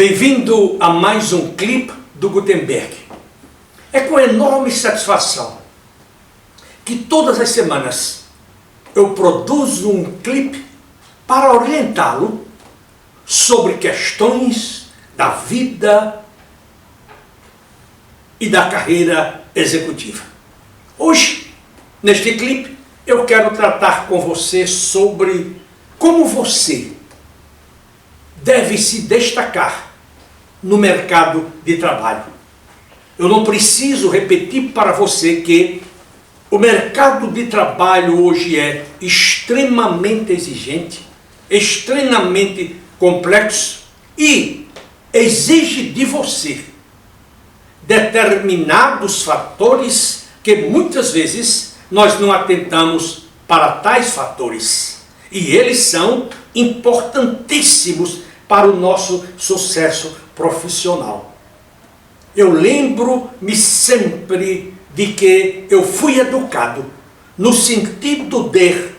Bem-vindo a mais um clipe do Gutenberg. É com enorme satisfação que todas as semanas eu produzo um clipe para orientá-lo sobre questões da vida e da carreira executiva. Hoje, neste clipe, eu quero tratar com você sobre como você deve se destacar no mercado de trabalho. Eu não preciso repetir para você que o mercado de trabalho hoje é extremamente exigente, extremamente complexo e exige de você determinados fatores que muitas vezes nós não atentamos para tais fatores. E eles são importantíssimos para o nosso sucesso profissional. Eu lembro-me sempre de que eu fui educado no sentido de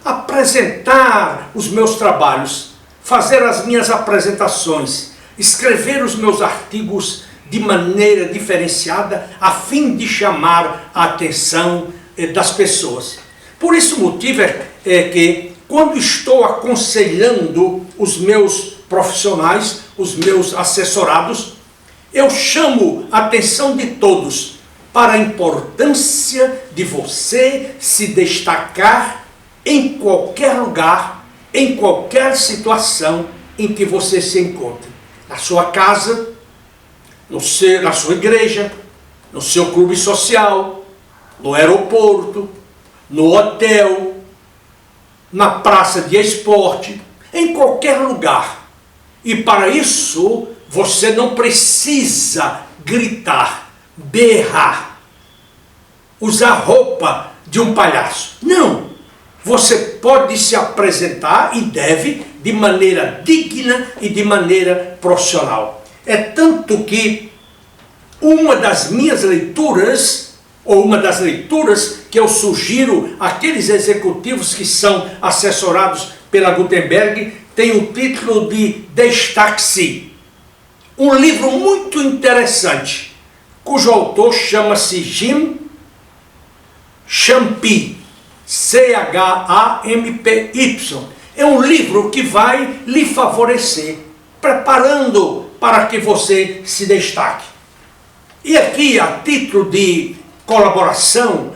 apresentar os meus trabalhos, fazer as minhas apresentações, escrever os meus artigos de maneira diferenciada, a fim de chamar a atenção das pessoas. Por esse motivo é que, quando estou aconselhando os meus profissionais, os meus assessorados, eu chamo a atenção de todos para a importância de você se destacar em qualquer lugar, em qualquer situação em que você se encontre. Na sua casa, na sua igreja, no seu clube social, no aeroporto, no hotel, na praça de esporte, em qualquer lugar. E para isso, você não precisa gritar, berrar, usar roupa de um palhaço. Não! Você pode se apresentar e deve de maneira digna e de maneira profissional. É tanto que uma das minhas leituras, ou uma das leituras que eu sugiro àqueles executivos que são assessorados pela Gutenberg, tem o título de Destaque-se. Um livro muito interessante, cujo autor chama-se Jim Champy, Champy. É um livro que vai lhe favorecer, preparando para que você se destaque. E aqui, a título de colaboração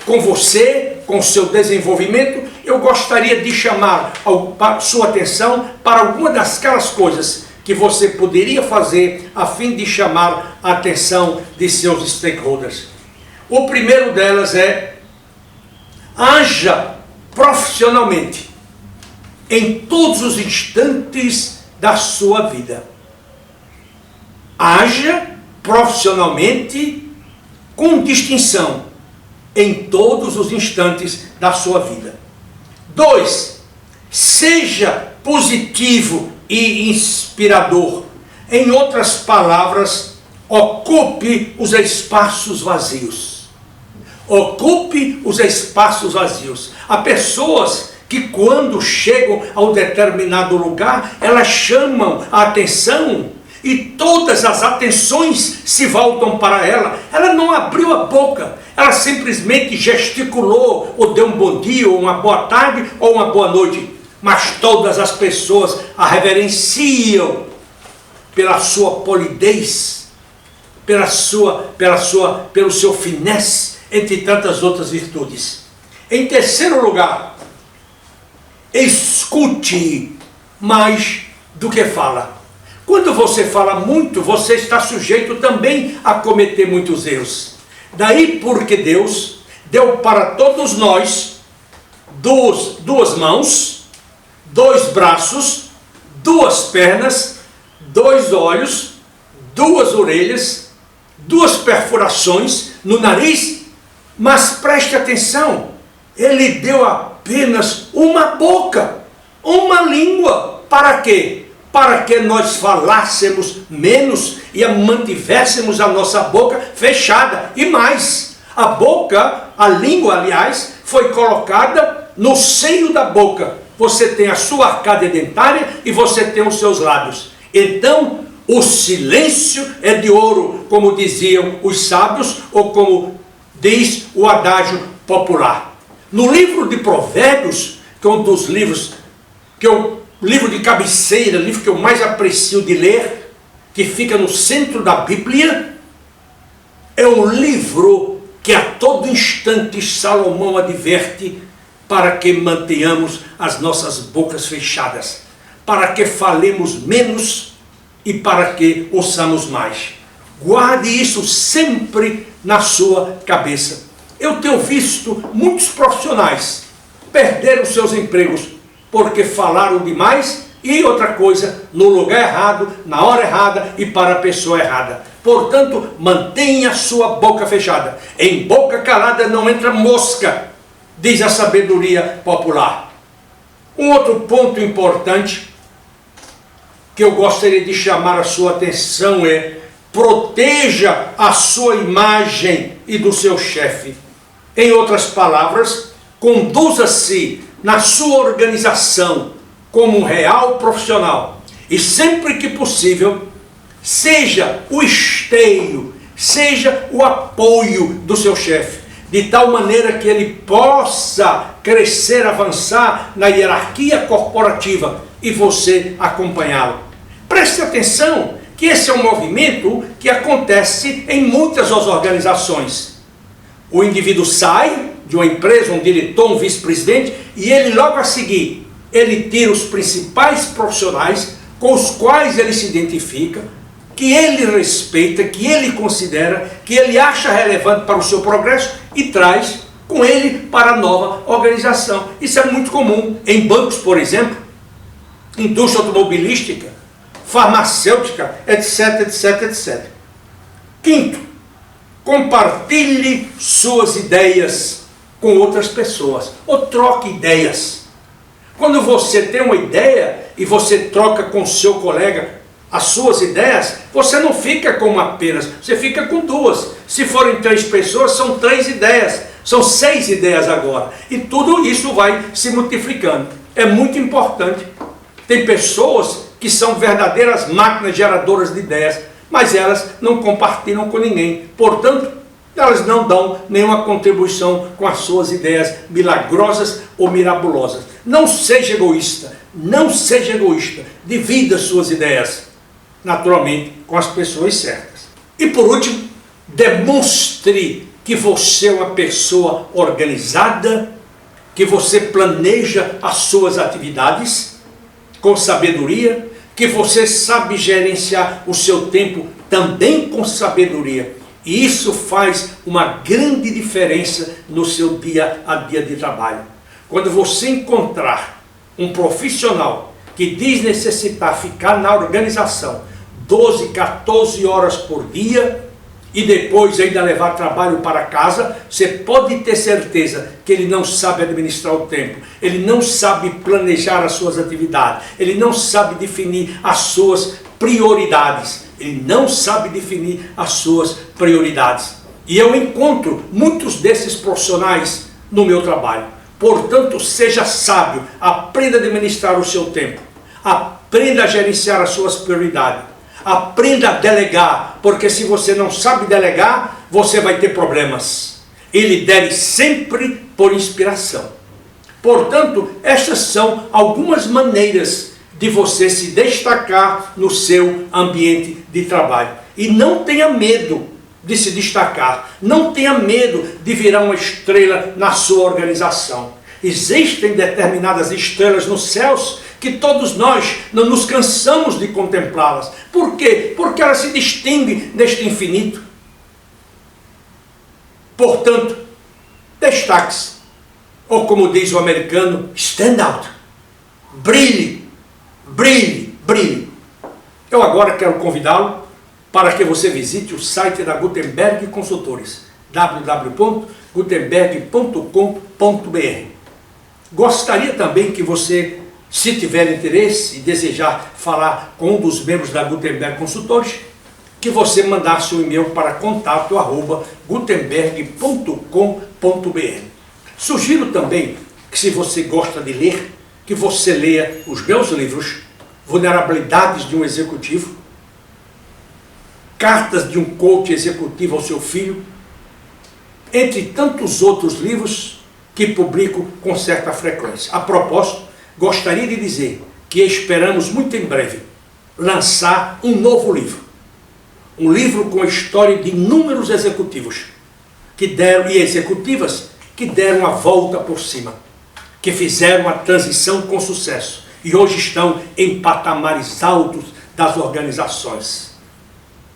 com você, com o seu desenvolvimento, eu gostaria de chamar a sua atenção para alguma daquelas coisas que você poderia fazer a fim de chamar a atenção de seus stakeholders. O primeiro delas é: haja profissionalmente em todos os instantes da sua vida. Haja profissionalmente com distinção em todos os instantes da sua vida. 2. Seja positivo e inspirador. Em outras palavras, ocupe os espaços vazios. Ocupe os espaços vazios. Há pessoas que, quando chegam a um determinado lugar, elas chamam a atenção e todas as atenções se voltam para ela. Ela não abriu a boca, ela simplesmente gesticulou, ou deu um bom dia, ou uma boa tarde, ou uma boa noite. Mas todas as pessoas a reverenciam pela sua polidez, pelo seu finesse, entre tantas outras virtudes. Em terceiro lugar, escute mais do que fala. Quando você fala muito, você está sujeito também a cometer muitos erros. Daí porque Deus deu para todos nós duas mãos, 2 braços, 2 pernas, 2 olhos, 2 orelhas, 2 perfurações no nariz, mas preste atenção, Ele deu apenas uma boca, uma língua. Para quê? Para que nós falássemos menos e mantivéssemos a nossa boca fechada. E mais, a língua, aliás, foi colocada no seio da boca. Você tem a sua arcádia dentária e você tem os seus lábios. Então, o silêncio é de ouro, como diziam os sábios, ou como diz o adágio popular. No livro de Provérbios, que é um dos livros, que é o livro de cabeceira, livro que eu mais aprecio de ler, que fica no centro da Bíblia, é um livro que a todo instante Salomão adverte para que mantenhamos as nossas bocas fechadas, para que falemos menos e para que ouçamos mais. Guarde isso sempre na sua cabeça. Eu tenho visto muitos profissionais perder os seus empregos porque falaram demais e outra coisa, no lugar errado, na hora errada e para a pessoa errada. Portanto, mantenha a sua boca fechada. Em boca calada não entra mosca, diz a sabedoria popular. Um outro ponto importante que eu gostaria de chamar a sua atenção é: proteja a sua imagem e do seu chefe. Em outras palavras, conduza-se na sua organização como um real profissional e sempre que possível, seja o esteio, seja o apoio do seu chefe, de tal maneira que ele possa crescer, avançar na hierarquia corporativa e você acompanhá-lo. Preste atenção que esse é um movimento que acontece em muitas das organizações. O indivíduo sai de uma empresa, um diretor, um vice-presidente, e ele logo a seguir, ele tira os principais profissionais com os quais ele se identifica, que ele respeita, que ele considera, que ele acha relevante para o seu progresso e traz com ele para a nova organização. Isso é muito comum em bancos, por exemplo, indústria automobilística, farmacêutica, etc, etc, etc. Quinto, compartilhe suas ideias com outras pessoas, ou troque ideias. Quando você tem uma ideia e você troca com o seu colega as suas ideias, você não fica com uma apenas, você fica com duas. Se forem 3 pessoas, são 3 ideias, são 6 ideias agora. E tudo isso vai se multiplicando. É muito importante. Tem pessoas que são verdadeiras máquinas geradoras de ideias, mas elas não compartilham com ninguém. Portanto, elas não dão nenhuma contribuição com as suas ideias milagrosas ou mirabolosas. Não seja egoísta, não seja egoísta. Divida suas ideias, naturalmente, com as pessoas certas. E por último, demonstre que você é uma pessoa organizada, que você planeja as suas atividades com sabedoria, que você sabe gerenciar o seu tempo também com sabedoria. E isso faz uma grande diferença no seu dia a dia de trabalho. Quando você encontrar um profissional que diz necessitar ficar na organização 12, 14 horas por dia e depois ainda levar trabalho para casa, você pode ter certeza que ele não sabe administrar o tempo, ele não sabe planejar as suas atividades, ele não sabe definir as suas prioridades. Ele não sabe definir as suas prioridades. E eu encontro muitos desses profissionais no meu trabalho. Portanto, seja sábio, aprenda a administrar o seu tempo, aprenda a gerenciar as suas prioridades, aprenda a delegar, porque se você não sabe delegar, você vai ter problemas. E lidere sempre por inspiração. Portanto, estas são algumas maneiras de você se destacar no seu ambiente de trabalho. E não tenha medo de se destacar, não tenha medo de virar uma estrela na sua organização. Existem determinadas estrelas nos céus que todos nós não nos cansamos de contemplá-las. Por quê? Porque elas se distinguem neste infinito. Portanto, destaque-se. Ou como diz o americano, stand out. Brilhe. Brilhe, brilhe. Eu agora quero convidá-lo para que você visite o site da Gutenberg Consultores, www.gutenberg.com.br. Gostaria também que você, se tiver interesse e desejar falar com um dos membros da Gutenberg Consultores, que você mandasse um e-mail para contato@gutenberg.com.br. Sugiro também que, se você gosta de ler, que você leia os meus livros Vulnerabilidades de um executivo, cartas de um coach executivo ao seu filho, entre tantos outros livros que publico com certa frequência. A propósito, gostaria de dizer que esperamos muito em breve lançar um novo livro. Um livro com a história de inúmeros executivos que deram, e executivas que deram a volta por cima, que fizeram a transição com sucesso e hoje estão em patamares altos das organizações.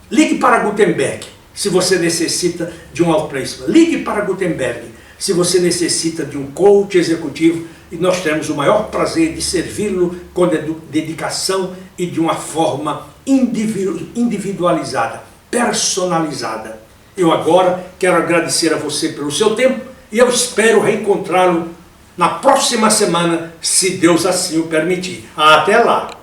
Ligue para Gutenberg se você necessita de um outplacement. Ligue para Gutenberg se você necessita de um coach executivo, e nós temos o maior prazer de servi-lo com dedicação e de uma forma individualizada, personalizada. Eu agora quero agradecer a você pelo seu tempo e eu espero reencontrá-lo na próxima semana, se Deus assim o permitir. Até lá!